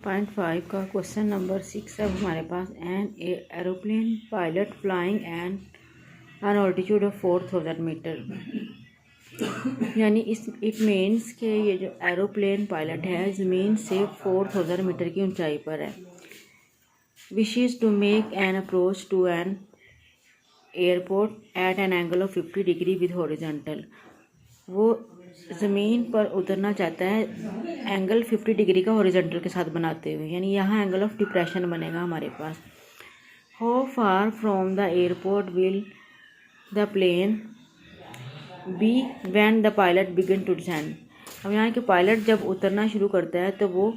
0.5 का question number 6 अब हमारे पास an aeroplane pilot flying and an altitude of 4000 metre. यानी इट मीन्स कि ये जो एरोप्लेन पायलट है ज़मीन से 4000 मीटर की ऊंचाई पर है। Wishes to make an approach to an airport at an angle of 50 degree with horizontal. वो ज़मीन पर उतरना चाहता है एंगल 50 डिग्री का हॉरिजॉन्टल के साथ बनाते हुए, यानी यहाँ एंगल ऑफ डिप्रेशन बनेगा हमारे पास। How far from the airport will the plane be when the pilot begin to descend. अब यहाँ के पायलट जब उतरना शुरू करता है तो वो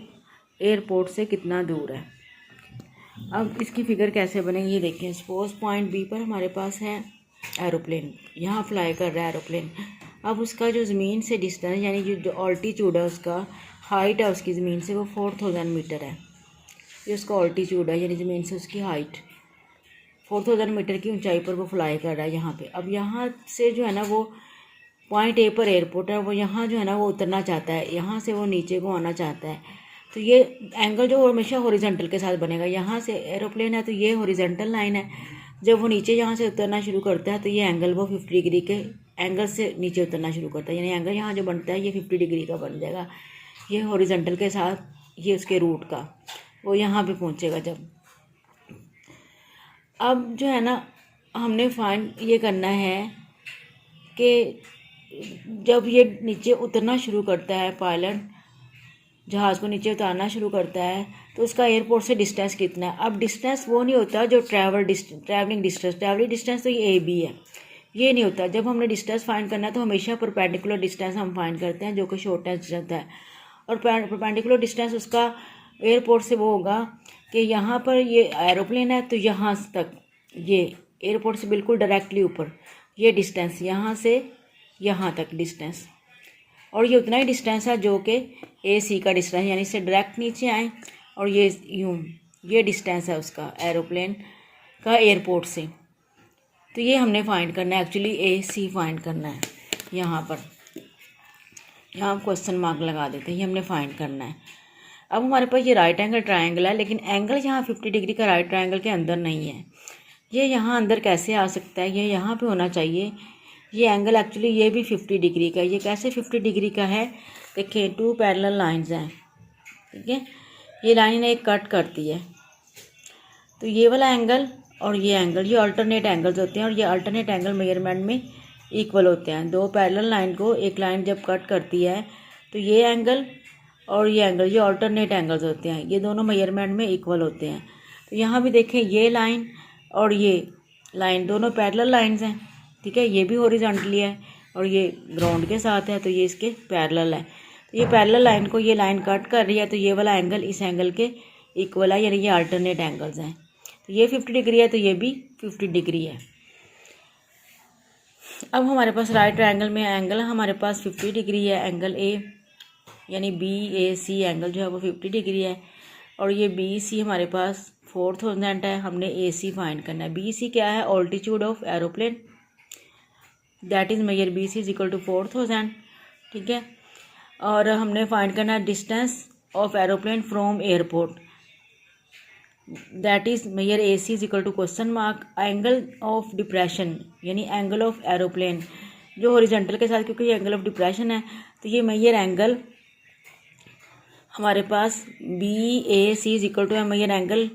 एयरपोर्ट से कितना दूर है। अब इसकी फिगर कैसे बनेगी ये देखें। सपोज पॉइंट बी पर हमारे पास है एरोप्लेन, यहाँ फ्लाई कर रहा है एरोप्लेन। अब उसका जो ज़मीन से डिस्टेंस यानी जो ऑल्टीट्यूड है, उसका हाइट है उसकी ज़मीन से वो 4000 मीटर है। ये उसका ऑल्टीट्यूड है यानी ज़मीन से उसकी हाइट 4000 मीटर की ऊंचाई पर वो फ्लाई कर रहा है यहाँ पे। अब यहाँ से जो है ना वो पॉइंट ए पर एयरपोर्ट है, वो यहाँ जो है ना वो उतरना चाहता है, यहाँ से वो नीचे को आना चाहता है। तो ये एंगल जो हमेशा हॉरिजॉन्टल के साथ बनेगा। यहाँ से एरोप्लेन है तो ये हॉरिजॉन्टल लाइन है। जब वो नीचे यहाँ से उतरना शुरू करता है तो ये एंगल वो 50 डिग्री के एंगल से नीचे उतरना शुरू करता है, यानी एंगल यहाँ जो बनता है ये 50 डिग्री का बन जाएगा। ये हॉरिजॉन्टल के साथ ये उसके रूट का वो यहाँ पे पहुँचेगा जब। अब जो है ना हमने फाइंड ये करना है कि जब ये नीचे उतरना शुरू करता है, पायलट जहाज़ को नीचे उतारना शुरू करता है, तो उसका एयरपोर्ट से डिस्टेंस कितना है। अब डिस्टेंस वो नहीं होता जो ट्रैवलिंग डिस्टेंस तो ये ए बी है, ये नहीं होता। जब हमने डिस्टेंस फाइंड करना है तो हमेशा परपेंडिकुलर डिस्टेंस हम फाइंड करते हैं जो कि शॉर्टेस्ट होता है। और परपेंडिकुलर डिस्टेंस उसका एयरपोर्ट से वो होगा कि यहाँ पर ये एरोप्लेन है तो यहाँ तक ये एयरपोर्ट से बिल्कुल डायरेक्टली यूँ ये डिस्टेंस यहाँ से यहाँ तक डिस्टेंस, और ये उतना ही डिस्टेंस है जो कि ए सी का डिस्टेंस, यानी इससे डायरेक्ट नीचे आए और ये यूँ ये डिस्टेंस है उसका एरोप्लेन का एयरपोर्ट से। तो ये हमने फाइंड करना है, एक्चुअली ए सी फाइंड करना है। यहाँ पर यहाँ क्वेश्चन मार्क लगा देते हैं, ये हमने फाइंड करना है। अब हमारे पास ये राइट एंगल ट्रायंगल है, लेकिन एंगल यहाँ 50 डिग्री का राइट ट्रायंगल के अंदर नहीं है। ये यहाँ अंदर कैसे आ सकता है, ये यहाँ पे होना चाहिए। ये एंगल एक्चुअली ये भी 50 डिग्री का है। ये कैसे 50 डिग्री का है, देखिए 2 पैरेलल लाइंस हैं, ठीक है। ये लाइन एक कट करती है, तो ये वाला एंगल और ये एंगल ये अल्टरनेट एंगल्स होते हैं, और ये अल्टरनेट एंगल मेजरमेंट में इक्वल होते हैं। 2 पैरेलल लाइन को एक लाइन जब कट करती है तो ये एंगल और ये एंगल ये अल्टरनेट एंगल्स होते हैं, ये दोनों मेजरमेंट में इक्वल होते हैं। तो यहाँ भी देखें ये लाइन और ये लाइन दोनों पैरेलल लाइंस हैं, ठीक है। ये भी हॉरिजॉन्टली है और ये ग्राउंड के साथ है, तो ये इसके पैरेलल है। तो ये पैरेलल लाइन को ये लाइन कट कर रही है, तो ये वाला एंगल इस एंगल के इक्वल है, यानी ये अल्टरनेट एंगल्स हैं। तो ये 50 डिग्री है तो ये भी 50 डिग्री है। अब हमारे पास राइट ट्रायंगल में एंगल हमारे पास 50 डिग्री है, एंगल ए यानी बी ए सी एंगल जो है वो 50 डिग्री है, और ये बी सी हमारे पास 4000 है। हमने ए सी फाइंड करना है। बी सी क्या है, altitude of aeroplane, that is measure B C is equal to 4000, ठीक है। और हमने फाइंड करना है distance of aeroplane from airport, that is measure A C is equal to question mark angle of depression, यानी angle of aeroplane जो horizontal के साथ, क्योंकि ये एंगल ऑफ डिप्रेशन है तो ये मेजर एंगल हमारे पास B A C is equal to major angle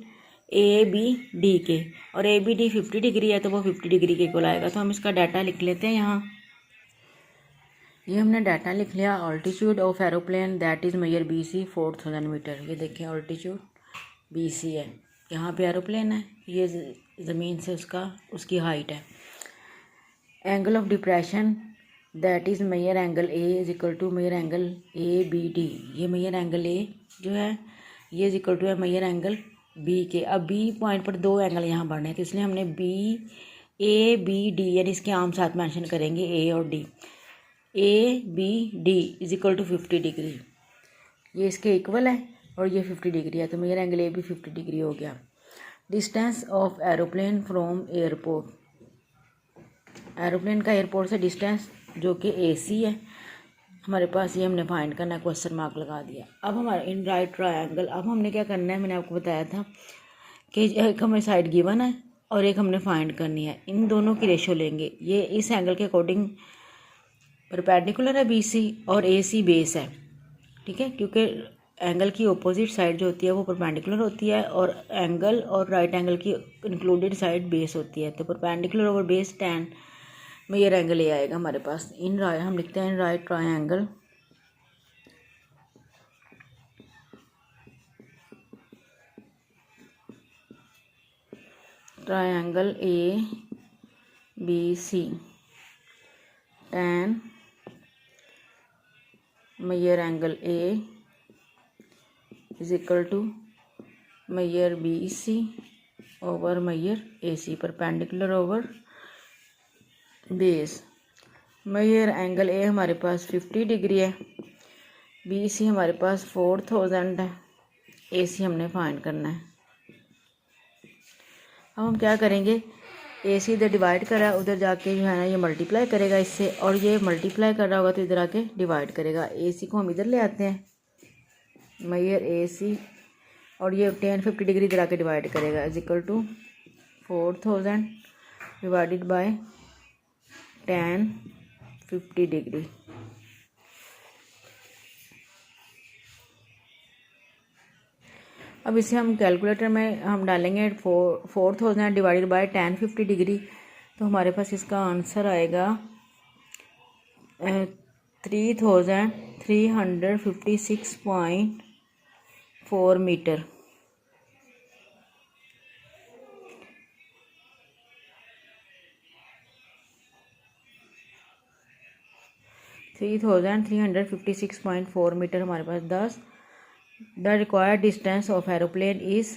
A B D के, और ए बी डी 50 डिग्री है तो वो 50 डिग्री के इक्वल आएगा। तो हम इसका डाटा लिख लेते हैं यहाँ। ये हमने डाटा लिख लिया। Altitude of aeroplane that is measure B C 4000 metre. ये देखें ऑल्टीट्यूड बी सी है, यहाँ पे एरोप्लेन है, ये ज़मीन से उसकी हाइट है। Angle of depression that is measure angle A is equal to major angle A B D. ये मेजर एंगल ए जो है ये इज इक्वल टू है मेजर एंगल बी के। अब बी पॉइंट पर 2 एंगल यहाँ बढ़ने हैं, तो इसलिए हमने बी ए बी डी यानी इसके आम साथ मेंशन करेंगे ए और D. A B D is equal to 50 degree, ये इसके इक्वल है और ये 50 डिग्री है, तो मेजर एंगल ए भी 50 डिग्री हो गया। Distance of aeroplane from airport, aeroplane का एयरपोर्ट से डिस्टेंस जो कि ए सी है, हमारे पास ये हमने फाइंड करना है, क्वेश्चन मार्क लगा दिया। अब हमारे इन राइट ट्रायंगल, अब हमने क्या करना है, मैंने आपको बताया था कि एक हमें साइड गिवन है और एक हमने फाइंड करनी है। इन दोनों की रेशो लेंगे। ये इस एंगल के अकॉर्डिंग परपेंडिकुलर है BC और AC बेस है, ठीक है, क्योंकि एंगल की अपोजिट साइड जो होती है वो परपेंडिकुलर होती है और एंगल और राइट एंगल की इंक्लूडेड साइड बेस होती है। तो परपेंडिकुलर ओवर बेस tan में ये एंगल ये आएगा हमारे पास। इन हम लिखते हैं in right triangle ABC tan measure angle A is equal to measure BC over measure AC, perpendicular over base. Measure angle A हमारे पास 50 डिग्री है, BC हमारे पास 4000 है, AC हमने फाइंड करना है। अब हम क्या करेंगे, AC इधर डिवाइड कर रहा है, उधर जाके जो है ना ये मल्टीप्लाई करेगा इससे, और ये मल्टीप्लाई कर रहा होगा तो इधर आके डिवाइड करेगा। AC को हम इधर ले आते हैं, मेजर AC, और ये tan 50 डिग्री इधर आके डिवाइड करेगा, is equal to 4000 divided by tan 50 degree. अब इसे हम कैलकुलेटर में हम डालेंगे 4000 डिवाइडेड बाय tan 50 डिग्री, तो हमारे पास इसका आंसर आएगा 3356.4 मीटर। हमारे पास 10। The required distance of aeroplane is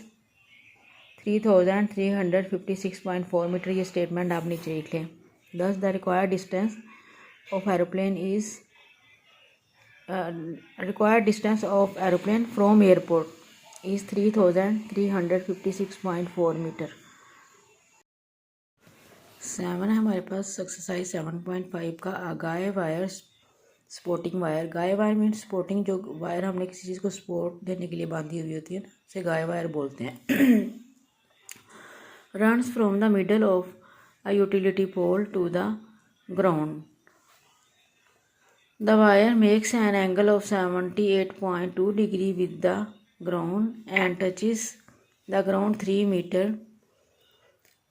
3356.4 metre. ये स्टेटमेंट आप नीचे लिख लें। 10 the required distance of aeroplane is required distance of aeroplane from airport is 3356.4 metre. 7 है हमारे पास एक्सरसाइज 7.5 का guy wire supporting wire. Guy wire means supporting, जो वायर हमने किसी चीज़ को सपोर्ट देने के लिए बांधी हुई होती है ना, उसे गाय वायर बोलते हैं। Runs from the middle of a utility pole to the ground. The wire makes an angle of 78.2 degree with the ground and touches the ground 3 metre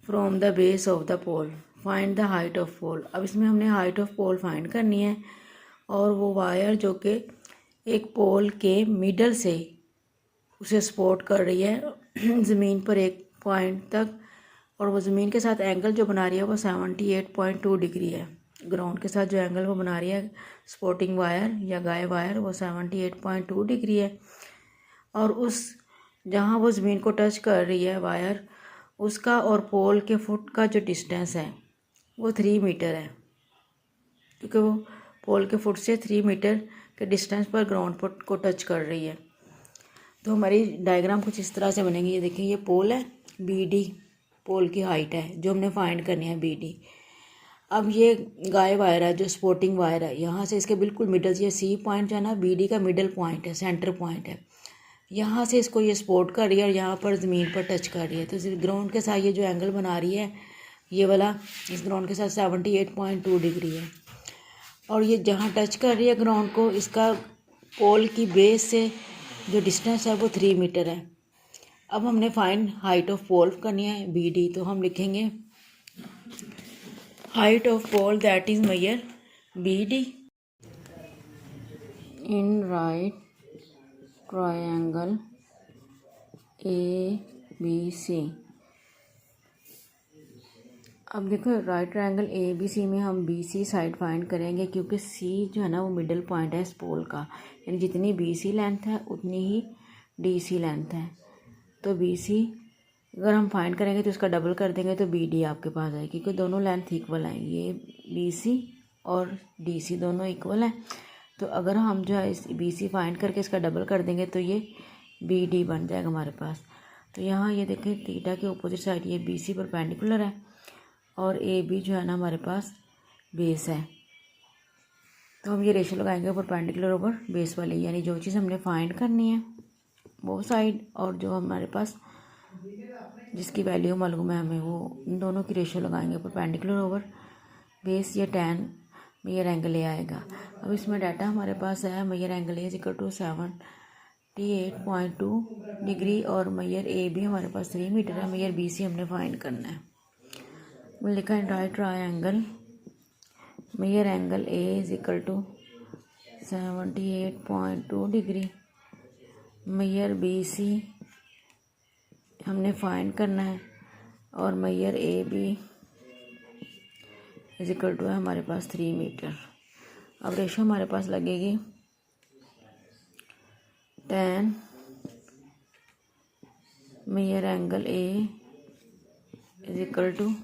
from the base of the pole. Find the height of pole. अब इसमें हमने height of pole find करनी है, और वो wire जो कि एक पोल के मिडल से उसे सपोर्ट कर रही है ज़मीन पर एक पॉइंट तक, और वो ज़मीन के साथ एंगल जो बना रही है वो 78.2 डिग्री है। ग्राउंड के साथ जो एंगल वो बना रही है सपोर्टिंग वायर या गाय वायर, वो 78.2 डिग्री है। और उस जहाँ वो ज़मीन को टच कर रही है वायर, उसका और पोल के फुट का जो डिस्टेंस है वो 3 मीटर है, क्योंकि वो पोल के फुट से 3 मीटर के डिस्टेंस पर ग्राउंड फुट को टच कर रही है। तो हमारी डायग्राम कुछ इस तरह से बनेगी। ये देखिए, ये पोल है, BD पोल की हाइट है जो हमने फाइंड करनी है, BD। अब ये गाय वायर है जो सपोर्टिंग वायर है, यहाँ से इसके बिल्कुल मिडल से, ये C पॉइंट जो है ना BD का मिडल पॉइंट है, सेंटर पॉइंट है, यहाँ से इसको ये सपोर्ट कर रही है और यहाँ पर ज़मीन पर टच कर रही है। तो ग्राउंड के साथ ये जो एंगल बना रही है ये वाला, इस ग्राउंड के साथ 78.2 डिग्री है, और ये जहाँ टच कर रही है ग्राउंड को, इसका पोल की बेस से जो डिस्टेंस है वो 3 मीटर है। अब हमने फाइंड हाइट ऑफ पोल करनी है, BD। तो हम लिखेंगे height of pole that is measure BD in right triangle ABC। अब देखो, राइट ट्रायंगल ABC में हम BC साइड फाइंड करेंगे, क्योंकि C जो है ना वो मिडल पॉइंट है इस पोल का, यानी जितनी BC लेंथ है उतनी ही DC लेंथ है। तो BC अगर हम फाइंड करेंगे तो इसका डबल कर देंगे तो BD आपके पास आएगी, क्योंकि दोनों लेंथ इक्वल हैं, ये BC और DC दोनों इक्वल हैं। तो अगर हम जो है इस BC फाइंड करके इसका डबल कर देंगे तो ये BD बन जाएगा हमारे पास। तो यहाँ ये देखें, थीटा के अपोजिट साइड ये BC परपेंडिकुलर है और AB जो है ना हमारे पास बेस है। तो हम ये रेशो लगाएंगे परपेंडिकुलर ओवर बेस वाली, यानी जो चीज़ हमने फाइंड करनी है वो साइड और जो हमारे पास जिसकी वैल्यू मालूम है हमें, वो इन दोनों की रेशो लगाएंगे परपेंडिकुलर ओवर बेस। ये tan मेजर एंगल ए आएगा। अब इसमें डाटा हमारे पास है measure angle A equal to 78.2 degree और मेजर ए भी हमारे पास 3 मीटर है। मेजर बी सी हमने फाइंड करना है। लिखा है right triangle measure angle A is equal to 78.2 degree. Measure B C हमने फाइंड करना है और measure A B is equal to है हमारे पास 3 मीटर। अब रेशो हमारे पास लगेगी tan measure angle A is equal to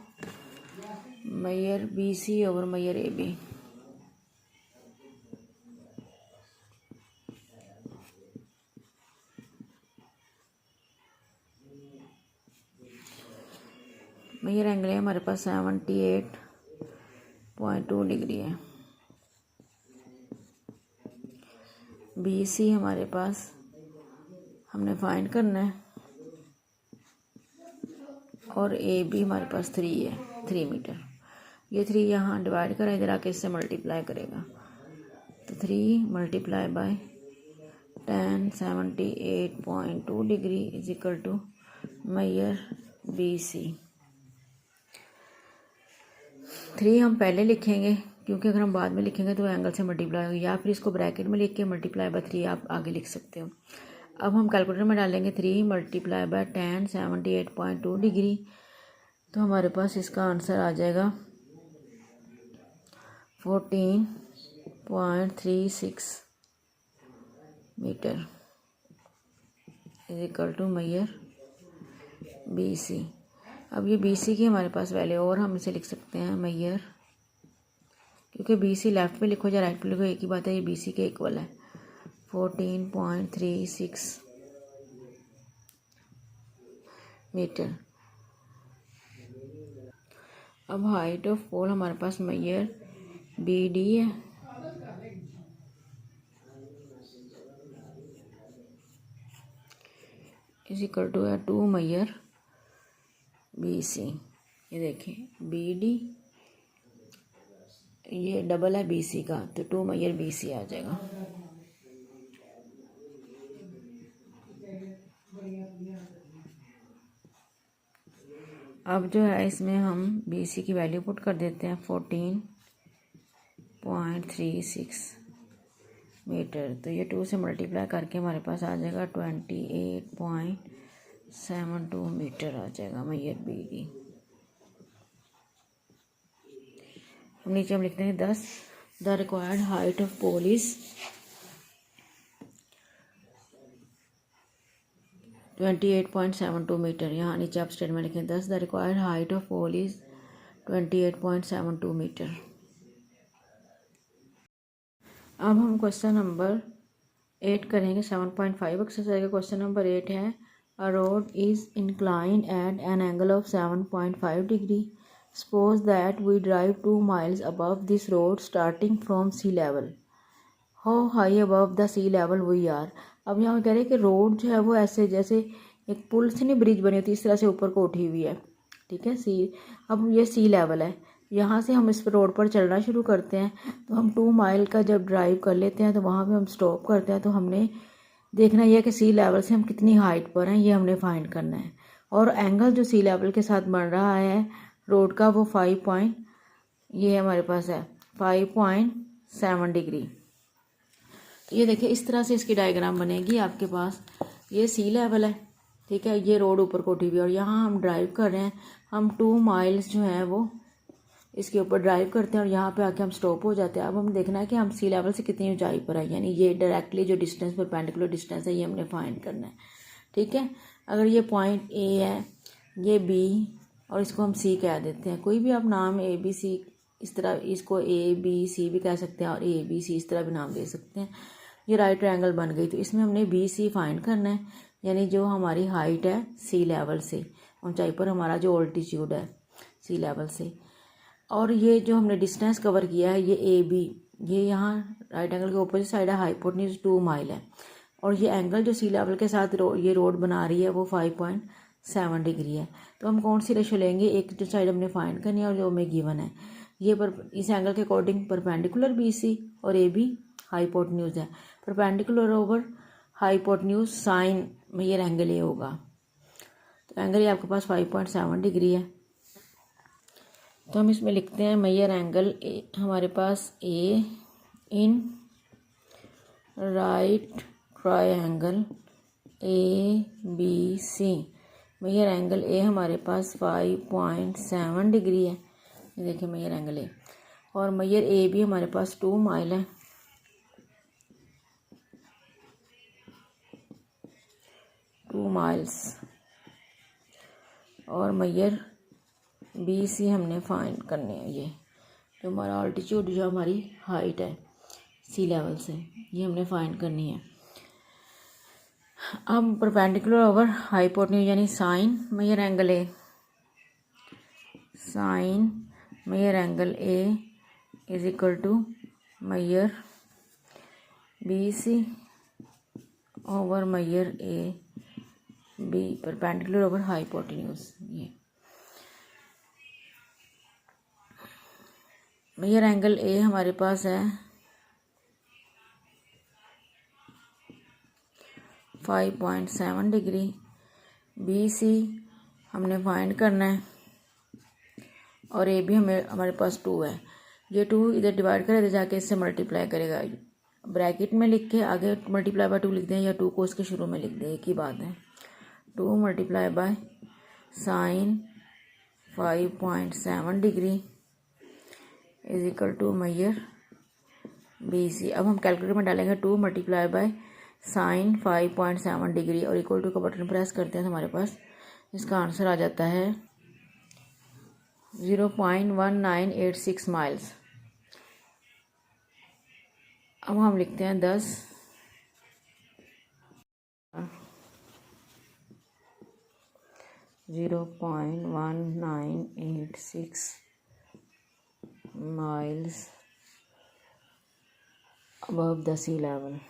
measure B C over measure A B. Measure angle है हमारे पास 78.2 डिग्री है। बी सी हमारे पास हमने फाइंड करना है और ए बी हमारे पास 3 है, 3 मीटर। ये 3 यहाँ डिवाइड करें, इधर आके इससे मल्टीप्लाई करेगा तो 3 multiply by tan 78.2 degree is equal to measure B C. 3 हम पहले लिखेंगे क्योंकि अगर हम बाद में लिखेंगे तो एंगल से मल्टीप्लाई होगी, या फिर इसको ब्रैकेट में लिख के मल्टीप्लाई बाय 3 आप आगे लिख सकते हो। अब हम कैलकुलेटर में डालेंगे 3 मल्टीप्लाई बाय tan 78.2 डिग्री, तो हमारे पास इसका आंसर आ जाएगा 14.36 metre is equal to measure B C. अब ये बी सी की हमारे पास वैल्यू और हम इसे लिख सकते हैं मेजर, क्योंकि बी सी लेफ्ट पे लिखो या राइट पे लिखो एक ही बात है, ये बी सी के इक्वल है 14.36 मीटर। अब हाइट ऑफ पोल हमारे पास मेजर बी डी है इज इक्वल टू है 2 मेजर बी सी। ये देखें बी डी ये डबल है बी सी का, तो 2 मेजर बी सी आ जाएगा। अब जो है इसमें हम बी सी की वैल्यू पुट कर देते हैं 14.36 मीटर, तो ये 2 से मल्टीप्लाई करके हमारे पास आ जाएगा 28.72 मीटर आ जाएगा मेजर बी डी। हम नीचे हम लिखते हैं 10 the required height of pole is 28.72 metre. यहाँ नीचे आप स्टेटमेंट लिखें 10 the required height of pole is 28.72 metre. अब हम क्वेश्चन नंबर 8 करेंगे। 7.5 एक्सरसाइज का क्वेश्चन नंबर 8 है a road is inclined at an angle of 7.5 degree. Suppose that we drive 2 miles above this road starting from sea level. How high above the sea level we are? अब यहाँ कह रहे हैं कि road जो है वो ऐसे जैसे एक पुल से नहीं ब्रिज बनी होती इस तरह से ऊपर को उठी हुई है, ठीक है। अब ये सी लेवल है, यहाँ से हम इस रोड पर चलना शुरू करते हैं तो हम 2 माइल का जब ड्राइव कर लेते हैं तो वहाँ पे हम स्टॉप करते हैं, तो हमने देखना यह है कि सी लेवल से हम कितनी हाइट पर हैं, ये हमने फाइंड करना है। और एंगल जो सी लेवल के साथ बन रहा है रोड का वो 5 ये हमारे पास है 5.7 डिग्री। तो ये देखिए इस तरह से इसकी डायग्राम बनेगी आपके पास। ये सी लेवल है, ठीक है, ये रोड ऊपर को उठी हुई है और यहाँ हम ड्राइव कर रहे हैं। हम 2 माइल्स जो है वो इसके ऊपर ड्राइव करते हैं और यहाँ पे आके हम स्टॉप हो जाते हैं। अब हम देखना है कि हम सी लेवल से कितनी ऊंचाई पर है, यानी ये डायरेक्टली जो डिस्टेंस परपेंडिकुलर डिस्टेंस है ये हमने फाइंड करना है, ठीक है। अगर ये पॉइंट ए है, ये बी और इसको हम सी कह देते हैं। कोई भी आप नाम ए बी सी इस तरह, इसको ए बी सी भी कह सकते हैं और ए बी सी इस तरह भी नाम दे सकते हैं। ये राइट ट्रायंगल बन गई, तो इसमें हमने बी सी फाइंड करना है, यानी जो हमारी हाइट है सी लेवल से, ऊंचाई पर हमारा जो ऑल्टीट्यूड है सी लेवल से। और ये जो हमने डिस्टेंस कवर किया है ये ए बी ये यहाँ राइट एंगल के अपोजिट साइड है, हाइपोटेन्यूज 2 माइल है, और ये एंगल जो सी लेवल के साथ ये रोड बना रही है वो 5.7 डिग्री है। तो हम कौन सी रेशो लेंगे, एक जो साइड हमने फाइंड करनी है और जो हमें गिवन है ये इस एंगल के अकॉर्डिंग परपेंडिकुलर बी सी और ए बी हाइपोटेन्यूज है, perpendicular over hypotenuse sine measure angle A होगा। तो एंगल ये आपके पास 5.7 डिग्री है। तो हम इसमें लिखते हैं मेजर एंगल हमारे पास A in right triangle A B C. Major angle A हमारे पास 5.7 डिग्री है, ये देखिए मेजर एंगल ए, और मेजर ए बी हमारे पास 2 माइल है, 2 माइल्स, और मेजर बी सी हमने फाइंड करने हैं। ये जो हमारा ऑल्टीट्यूड जो हमारी हाइट है सी लेवल से, ये हमने फाइंड करनी है। अब परपेंडिकुलर ओवर हाइपोटेन्यूज यानी sine measure angle A, sine measure angle A is equal to measure B C over measure A B perpendicular over hypotenuse. ये मेजर एंगल ए हमारे पास है 5.7 डिग्री, बी सी हमने find करना है, और A B हमारे पास 2 है। ये 2 इधर डिवाइड करेगा, जाके इससे मल्टीप्लाई करेगा, ब्रैकेट में लिख के आगे मल्टीप्लाई बाय 2 लिख दें या 2 को उसके शुरू में लिख दें, एक ही बात है। 2 multiply by sine 5.7 degree is equal to measure B C. अब हम कैलकुलेटर में डालेंगे 2 मल्टीप्लाई बाय साइन 5.7 डिग्री और इक्वल टू का बटन प्रेस करते हैं तो हमारे पास इसका आंसर आ जाता है 0.1986 माइल्स। अब हम लिखते हैं 10 0.1986 miles above the sea level।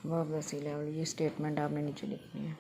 above the sea level, ये स्टेटमेंट आपने नीचे लिखनी है।